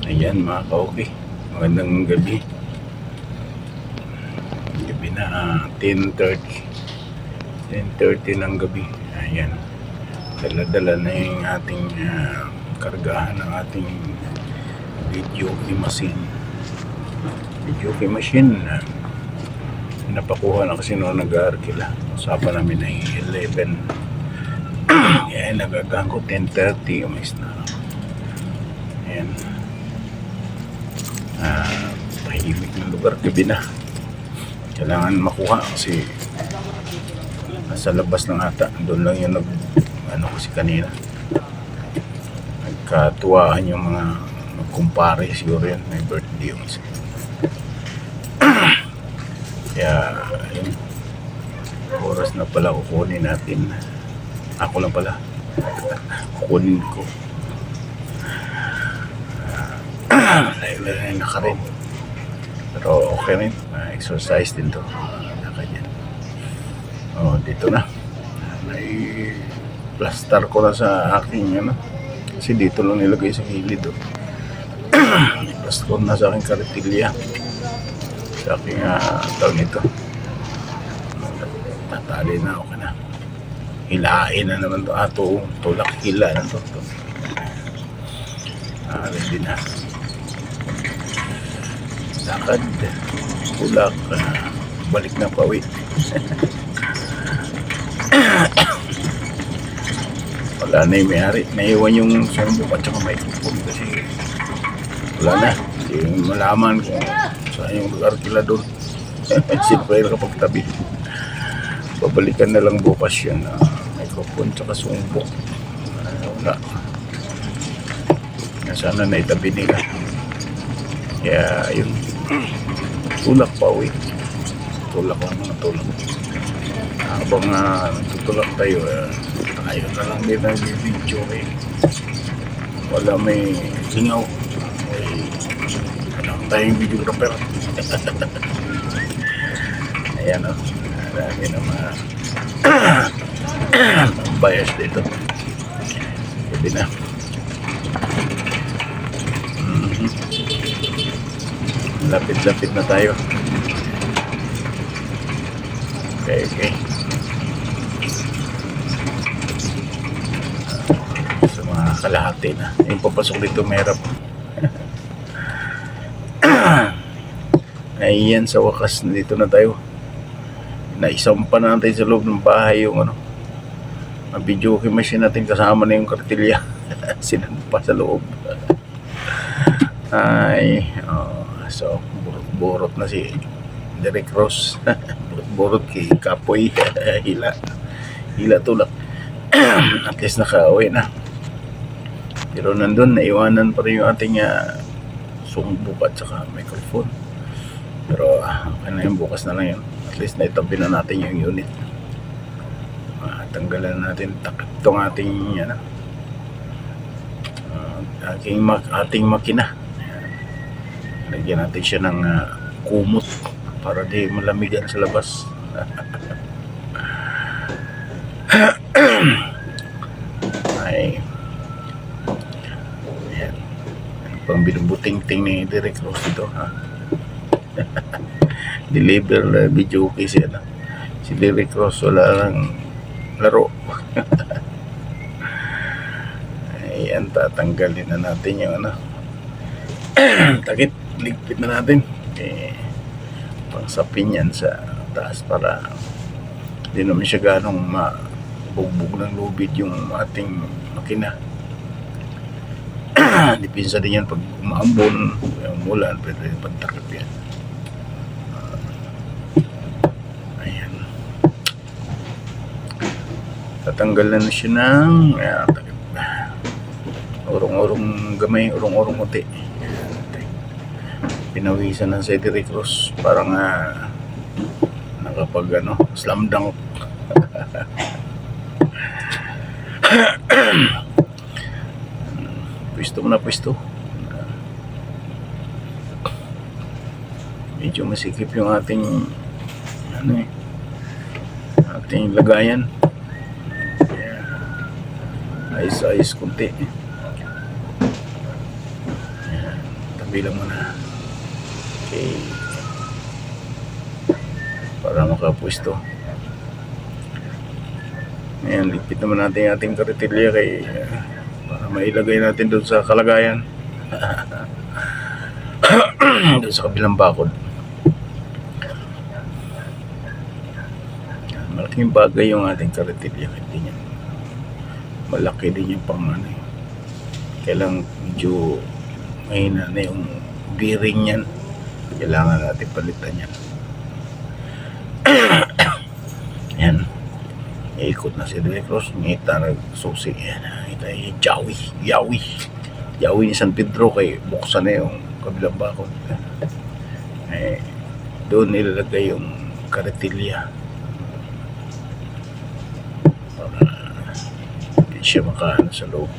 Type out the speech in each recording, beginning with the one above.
Ayan mga ka-okay, magandang gabi. Gabi na 10:30 ng gabi. Ayan, dala-dala na yung ating kargahan ng ating video key machine. Napakuha na kasi noong nag-aarkila. Usapan namin ay 11. Ayan, nagagaan ko 10:30 umis na. Ayan, tahimik ng lugar, gabi na. Kailangan makuha kasi nasa labas lang ata. Doon lang yung kasi kanina nagkatuwaan yung mga magkumpare, siguro yan may birthday yung isa. Kaya yun, oras na pala kukunin natin. Ako lang pala kukunin ko. Layo-layo na ka rin, pero okay rin, exercise din to. Dito na may plaster ko na sa aking kasi dito lang nilagay sa gilid. Plaster ko na sa aking karitilya, sa aking tawag nito, tatali na, okay na. Hilain na naman to, tulak hila na to. Ready na, lakad, tulak, balik na pauwi. Wala na yung may-ari, naiwan yung sumbok at saka microphone kasi wala na, yung malaman kung saan yung arkila doon. Silver kapag tabi, babalikan na lang bukas yan, microphone tsaka sumbok. Wala, sana na itabi nila. Kaya yun, tulak pa uwi, tulak lang mga tulak. Habang tutulak tayo, tayo na lang din ang video eh. Wala may singaw, wala tayong videographer. Ayan o, marami na mga bias dito. Sabi na, lapit-lapit na tayo. Okay. Sa mga kalahati na yung papasok dito, merap. Ayan, sa wakas dito na tayo. Naisampa na natin sa loob ng bahay yung video key machine natin, kasama na yung kartilya. Sinampa sa loob. So burot na si Derek Ross. Burot kay Kapoy. hila tulak. At least nakauwi na, pero nandun naiwanan pa rin yung ating sumbok at saka microphone. Pero okay na yun, bukas na lang yun. At least naitabi na natin yung unit. Tanggalan natin takip tong ating ating makina. Lagyan natin siya ng kumot para di malamigan sa labas. Ay, ayan, pang binubuting-ting ni Derek Ross dito, deliver video key siya si Derek Ross, wala lang laro. Ayan, tatanggalin na natin yung takip, ligpit na natin. Pangsapin yan sa taas para di naman siya ganong mabugbog ng lubid yung ating makina. Dipinsa din yan pag umaambon, umulan, pwede pagtakip yan. Ayan, tatanggalan na siya ng takip. Urong-urong gamay, urong-urong uti. Pinawisan ng Derek Ross, parang nakapag slam dunk. Pwesto. Medyo masikip yung ating ating lagayan. Ayos kunti. bilang mo na. Okay. Para makapwesto. Ayan, ligpit naman natin yung ating karitilya kay para mailagay natin doon sa kalagayan. Doon sa kabilang bakod. Malaking bagay yung ating karitilya. Hindi niya. Malaki din yung pang ano. Kailang medyo mahina na yung bearing yan. Kailangan natin palitan yan. Yan. Ikot na si Derek Ross. Ngita nagsusi. Ngita yung Yawi ni San Pedro kay buksan na yung kabilang bakod. Doon nilalagay yung karitilya para hindi siya makaano sa loob.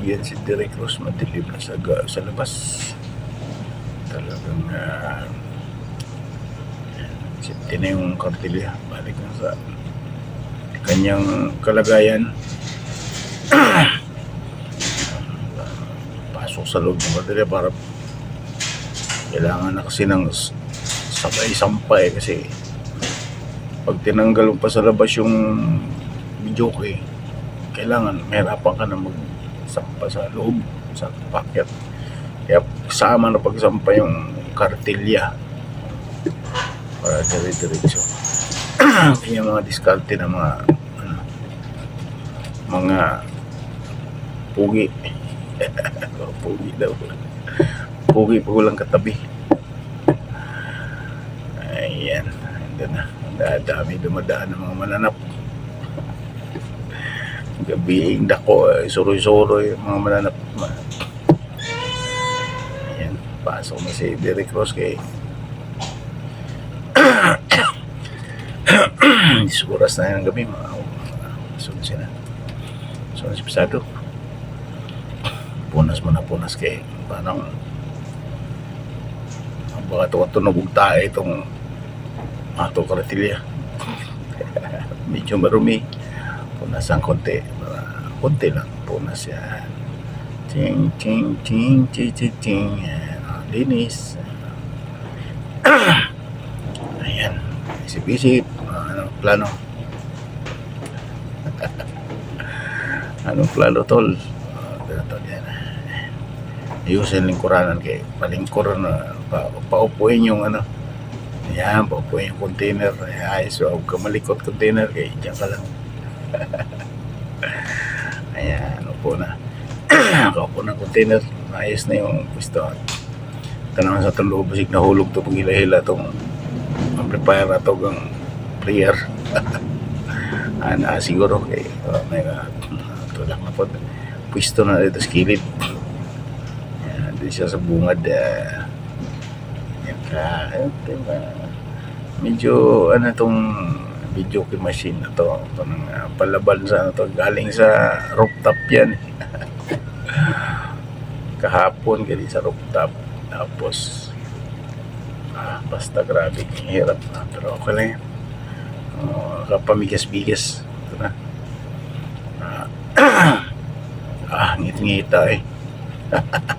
Yan si Derek Ross, madilim na sa labas. Talagang safety na yung kartilya. Balik na sa kanyang kalagayan. Pasok sa loob ng kartilya para kailangan na kasi ng sabay-sampay kasi pag tinanggal mo pa sa labas yung joke kailangan mahirapan ka na magsampa sa loob sa packet. Kaya kasama na pagsampa yung kartilya para dire-diretso. Kaya mga diskarte na mga pugi. Pugi daw. Pugi pa walang katabi. Ayan. Ando na. Dami dumadaan ng mga mananap. Gabiing dako, suroy-suroy mga mananap. Ayan. Pasok na si Derek Ross kay oras na yung gabi. Sunod na. Sunod si Pisado. Punas kay parang baka tunog tayo itong ato karatilya. Medyo marumi. Punas ang konti. Konti lang. Punas yan. Ting, ting, ting, ting, ting, ting. Linis. Ayan. Isip-isip. Anong plano? Anong plano, tol? Ganito yan. Ayusin lingkuranan kay palingkuran na paupuin yung ano. Ayan, paupuin yung container. Ayos, huwag ka malikot container kay dyan ka lang. Ayan, upo na. Kaupo ng container. Ayos na yung pwesto. Tanang sa itong loob, basig na hulog ito pag hila-hila itong amplifier na ito ang prayer. Siguro kay may tulak na po. Pwesto na dito sa kilid. Ayan, siya sa bungad. Yan ka. Medyo ano itong video machine na to. Ito ng palaban sa ano to. Galing sa rooftop yan. Kahapon gali sa rooftop. Tapos basta grabe hirap na. Pero okay lang yan. Kapamigas-bigas. Ito na. Ngit-ngita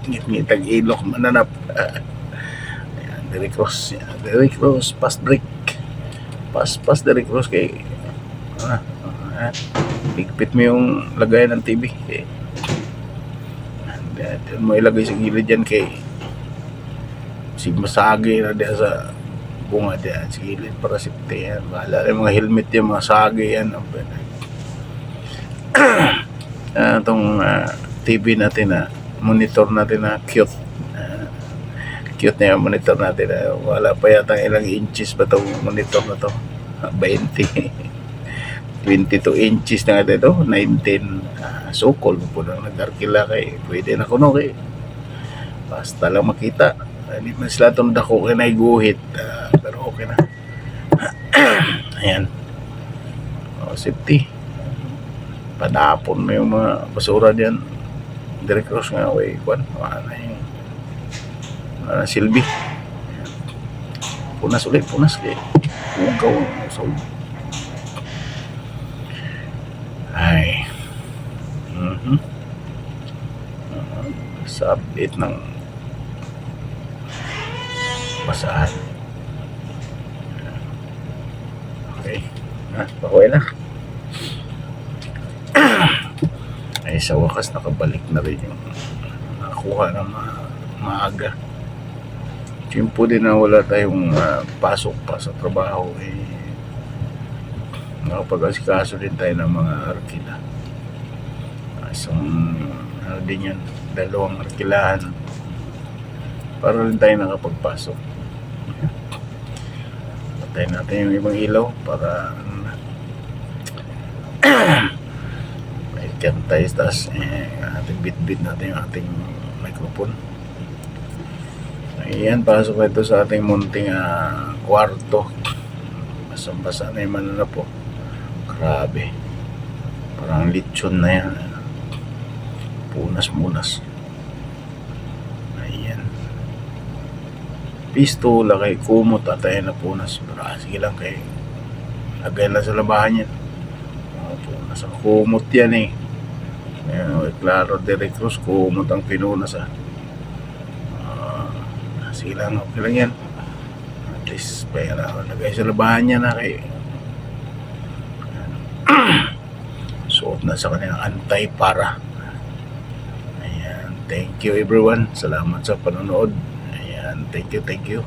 ngit-ngitag ilok mananap. Ayan, Derek Ross. Derek Ross, pass break. Pass Derek Ross kay higpit mo yung lagayan ng TV. Diyan mo ilagay sa gilid dyan kay masagi na diyan sa bunga diyan sa gilid para safety yan. Bahala yung mga helmet yan, mga sagi yan. Itong TV natin monitor natin cute. Cute na yung monitor natin. Wala pa yata ilang inches ba itong monitor na to? 22 inches na nga ito. 19 sukol mo po lang nag-arkila kay pwede na kuno kay basta lang makita. Hindi man sila itong dako kay naiguhit. Pero okay na. Ayan. Safety. Padapon mo yung mga basura diyan. Derek Ross nga way kwan. Silbi. punas ulit, punas kay ugaw. So, ay, sabit ng basahan. Okay, pakuwi na. Ay, sa wakas nakabalik na rin yung nakuha ng maaga. Simpo din na wala tayong pasok pa sa trabaho, nakapag-asikaso din tayo ng mga arkila. Isang din yan, 2 arkilahan para rin tayo nakapagpasok. Patay natin yung ibang ilaw para may tayo, tas ating bit-bit natin yung ating microphone. Ayan, pasok ito sa ating munting kwarto. Basang-basa na yung manana po. Grabe, parang lechon na yan. Punas-munas. Ayan, pistola kay kumot at ayan na punas. Pero sige lang, kay lagay lang sa labahan yan. Punas ang kumot yan eh. Ayan, klaro, Derek Cruz, kumot ang pinunas sige lang, okay lang yan. At least pera lagay sa labahan niya na kay suot na sa kanyang anti-para. Ayan, thank you everyone, salamat sa panonood. Ayan, thank you.